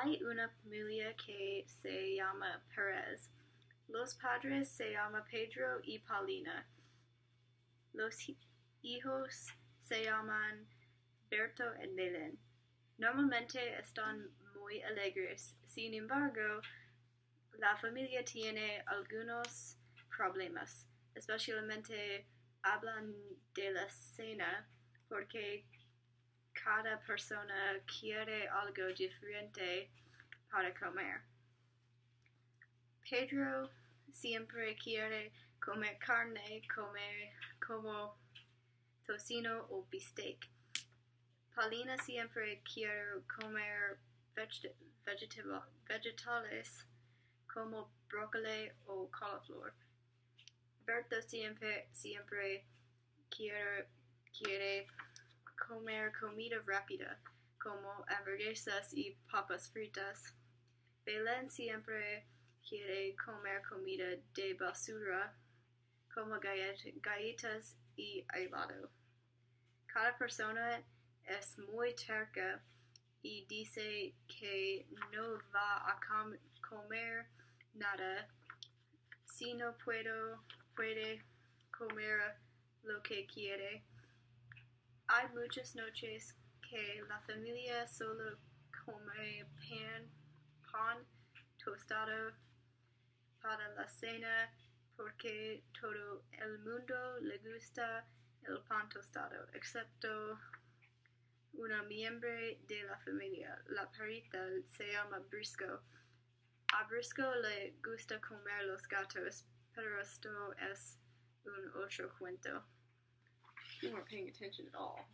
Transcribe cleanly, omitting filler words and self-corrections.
Hay una familia que se llama Perez. Los padres se llaman Pedro y Paulina. Los hijos se llaman Berto y Belén. Normalmente están muy alegres. Sin embargo, la familia tiene algunos problemas. Especialmente hablan de la cena porque cada persona quiere algo diferente para comer. Pedro siempre quiere comer carne como tocino o bistec. Paulina siempre quiere comer vegetales como brócoli o coliflor. Berto siempre quiere comer comida rápida como hamburguesas y papas fritas. Belén siempre quiere comer comida de basura como galletas y helado. Cada persona es muy terca y dice que no va a comer nada si no puede comer lo que quiere. Hay muchas noches que la familia solo come pan tostado para la cena porque todo el mundo le gusta el pan tostado, excepto una miembro de la familia. La perrita se llama Brisco. A Brisco le gusta comer los gatos, pero esto es un otro cuento. You weren't paying attention at all.